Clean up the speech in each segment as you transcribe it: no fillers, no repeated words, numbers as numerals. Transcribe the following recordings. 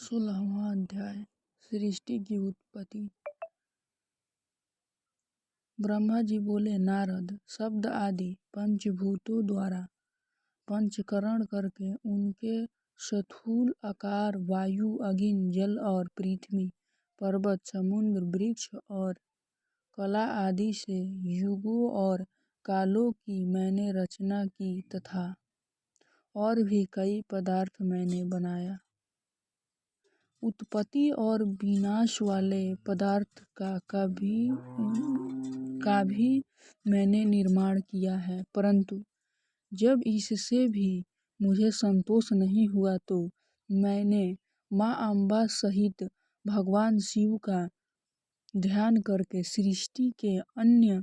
16वां अध्याय सृष्टि की उत्पत्ति। ब्रह्मा जी बोले, नारद, शब्द आदि पंचभूतों द्वारा पंचकरण करके उनके स्थूल आकार वायु, अग्नि, जल और पृथ्वी, पर्वत, समुद्र, वृक्ष और कला आदि से युगों और कालों की मैंने रचना की तथा और भी कई पदार्थ मैंने बनाया। उत्पत्ति और विनाश वाले पदार्थ का भी मैंने निर्माण किया है, परंतु जब इससे भी मुझे संतोष नहीं हुआ तो मैंने माँ अम्बा सहित भगवान शिव का ध्यान करके सृष्टि के अन्य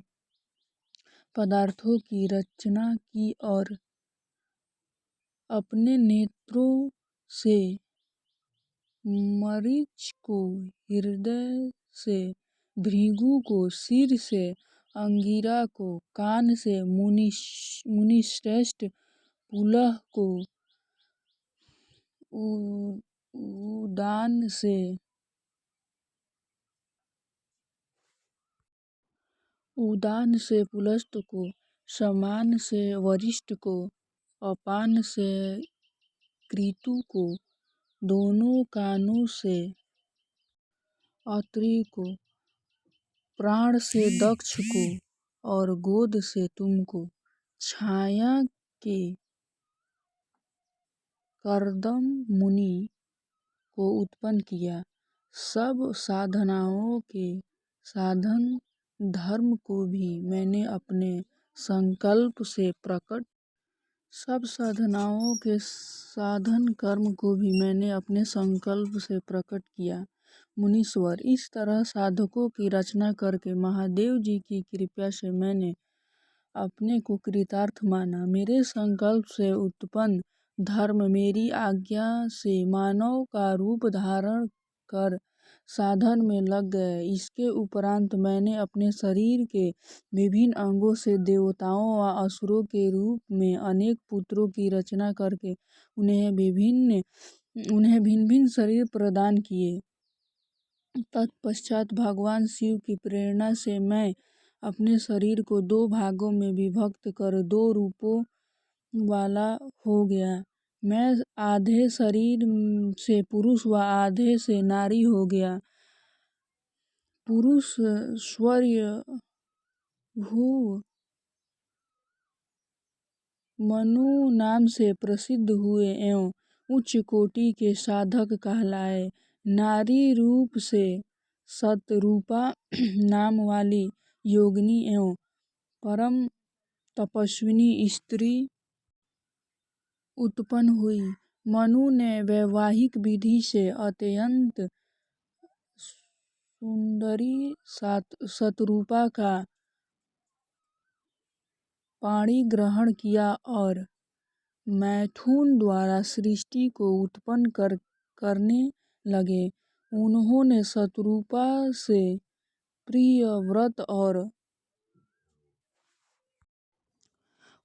पदार्थों की रचना की और अपने नेत्रों से मरीच को हृदय से, भृगु को सिर से, अंगिरा को कान से, मुनिश्रेष्ठ पुलह को उदान से पुलस्त को, समान से वरिष्ठ को, अपान से कृतु को, दोनों कानों से अत्रि को, प्राण से दक्ष को और गोद से तुमको, छाया के कर्दम मुनि को उत्पन्न किया। सब साधनाओं के साधन धर्म को भी मैंने अपने संकल्प से प्रकट सब साधनाओं के साधन कर्म को भी मैंने अपने संकल्प से प्रकट किया। मुनीश्वर, इस तरह साधकों की रचना करके महादेव जी की कृपा से मैंने अपने को कृतार्थ माना। मेरे संकल्प से उत्पन्न धर्म मेरी आज्ञा से मानव का रूप धारण कर साधन में लग गए। इसके उपरांत मैंने अपने शरीर के विभिन्न अंगों से देवताओं व असुरों के रूप में अनेक पुत्रों की रचना करके उन्हें भिन्न भिन्न शरीर प्रदान किए। तत्पश्चात भगवान शिव की प्रेरणा से मैं अपने शरीर को दो भागों में विभक्त कर दो रूपों वाला हो गया। मैं आधे शरीर से पुरुष व आधे से नारी हो गया। पुरुष स्वयंभू मनु नाम से प्रसिद्ध हुए एवं उच्च कोटि के साधक कहलाए। नारी रूप से शतरूपा नाम वाली योगिनी एवं परम तपस्विनी स्त्री उत्पन्न हुई। मनु ने वैवाहिक विधि से अत्यंत सुंदरी शतरूपा का पाणी ग्रहण किया और मैथुन द्वारा सृष्टि को उत्पन्न करने लगे। उन्होंने शतरूपा से प्रियव्रत और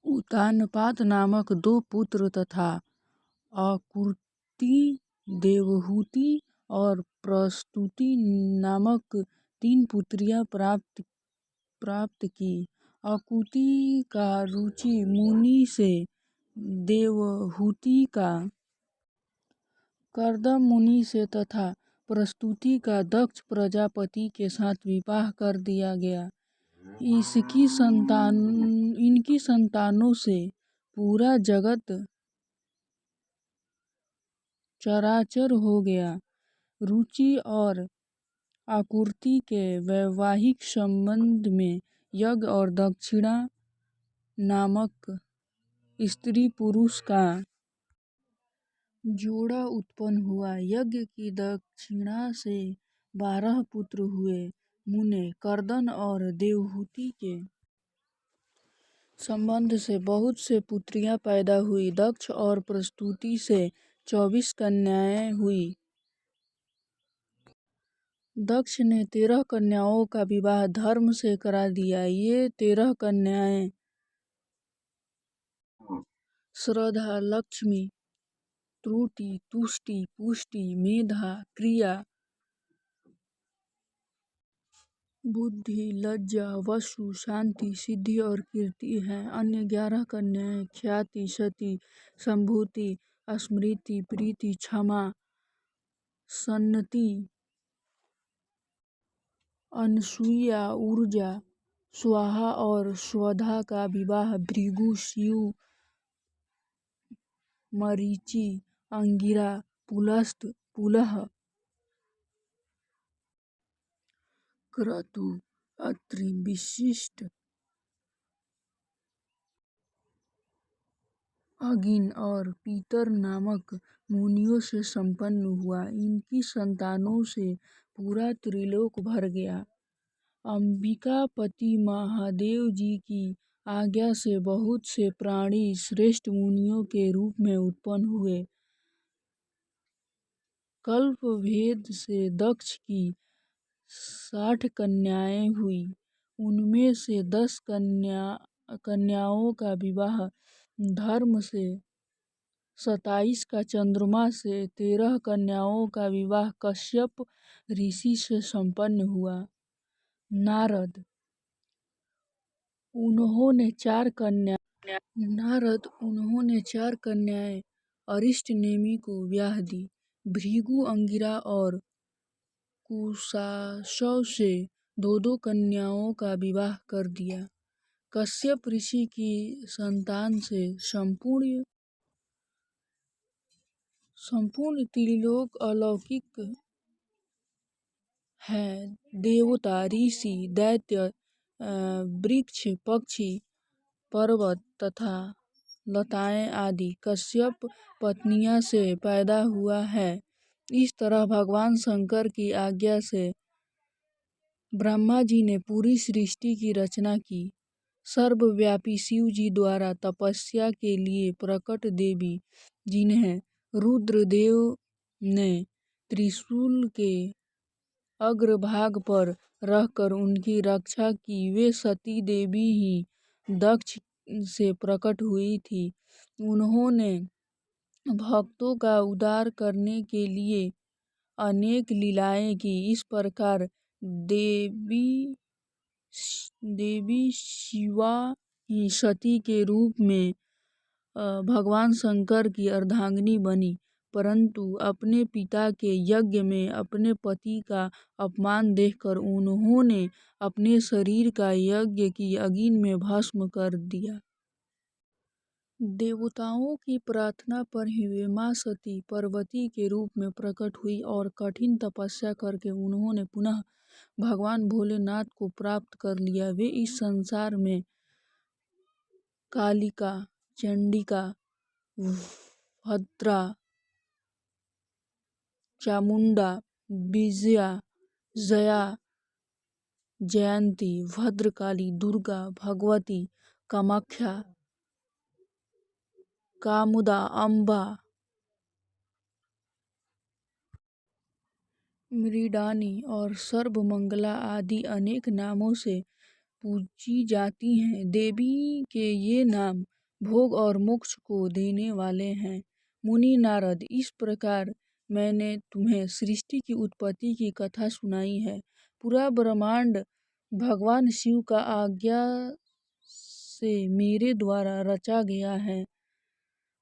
उत्तानपाद नामक दो पुत्र तथा आकृति, देवहूति और प्रस्तुति नामक 3 पुत्रियां प्राप्त की। आकृति का रुचि मुनि से, देवहूति का कर्दम मुनि से तथा प्रस्तुति का दक्ष प्रजापति के साथ विवाह कर दिया गया। इनकी संतानों से पूरा जगत चराचर हो गया। रुचि और आकृति के वैवाहिक संबंध में यज्ञ और दक्षिणा नामक स्त्री पुरुष का जोड़ा उत्पन्न हुआ। यज्ञ की दक्षिणा से 12 पुत्र हुए। मुने कर्दन और देवहूति के संबंध से बहुत से पुत्रियां पैदा हुई। दक्ष और प्रस्तुति से 24 कन्याएं हुई। दक्ष ने 13 कन्याओं का विवाह धर्म से करा दिया। ये 13 कन्याएं श्रद्धा, लक्ष्मी, त्रुटि, तुष्टि, पुष्टि, मेधा, क्रिया, बुद्धि, लज्जा, वसु, शांति, सिद्धि और कीर्ति हैं। अन्य 11 कन्याएं ख्याति, सती, संभूति, स्मृति, प्रीति, क्षमा, सन्नति, अनसुईया, ऊर्जा, स्वाहा और स्वधा का विवाह भृगु, शिव, मरीचि, अंगिरा, पुलस्त, पुलह, क्रतु, अत्रि, विशिष्ट, अगिन और पीतर नामक मुनियों से संपन्न हुआ। इनकी संतानों से पूरा त्रिलोक भर गया। अंबिकापति महादेव जी की आज्ञा से बहुत से प्राणी श्रेष्ठ मुनियों के रूप में उत्पन्न हुए। कल्प भेद से दक्ष की 60 कन्याएं हुई। उनमें से 10 कन्याओं का विवाह धर्म से, 27 का चंद्रमा से, 13 कन्याओं का विवाह कश्यप ऋषि से संपन्न हुआ। नारद उन्होंने 4 कन्याएं अरिष्ट नेमि को ब्याह दी। भृगु, अंगिरा और कुशासव से 2 कन्याओं का विवाह कर दिया। कश्यप ऋषि की संतान से संपूर्ण त्रिलोक अलौकिक है। देवता, ऋषि, दैत्य, वृक्ष, पक्षी, पर्वत तथा लताएं आदि कश्यप पत्नियां से पैदा हुआ है। इस तरह भगवान शंकर की आज्ञा से ब्रह्मा जी ने पूरी सृष्टि की रचना की। सर्वव्यापी शिव जी द्वारा तपस्या के लिए प्रकट देवी, जिन्हें रुद्रदेव ने त्रिशूल के अग्रभाग पर रखकर उनकी रक्षा की, वे सती देवी ही दक्ष से प्रकट हुई थी। उन्होंने भक्तों का उद्धार करने के लिए अनेक लीलाएं की। इस प्रकार देवी शिवा ही सती के रूप में भगवान शंकर की अर्धांगिनी बनी, परंतु अपने पिता के यज्ञ में अपने पति का अपमान देखकर उन्होंने अपने शरीर का यज्ञ की अग्नि में भस्म कर दिया। देवताओं की प्रार्थना पर ही वे मां सती पार्वती के रूप में प्रकट हुई और कठिन तपस्या करके उन्होंने पुनः भगवान भोलेनाथ को प्राप्त कर लिया। वे इस संसार में कालिका, चंडिका, भद्रा, चामुंडा, विजया, जया, जयंती, भद्रकाली, दुर्गा, भगवती, कामाख्या, कामुदा, अम्बा, मृडानी और सर्वमंगला आदि अनेक नामों से पूजी जाती हैं। देवी के ये नाम भोग और मोक्ष को देने वाले हैं। मुनि नारद, इस प्रकार मैंने तुम्हें सृष्टि की उत्पत्ति की कथा सुनाई है। पूरा ब्रह्मांड भगवान शिव का आज्ञा से मेरे द्वारा रचा गया है।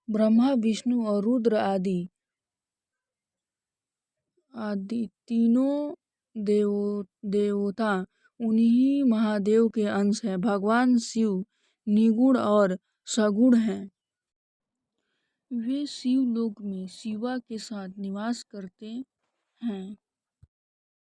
ब्रह्मा, विष्णु और रुद्र आदि तीनों देवता उन्हीं महादेव के अंश हैं। भगवान शिव निगुण और सगुण हैं। वे शिवलोक में शिवा के साथ निवास करते हैं।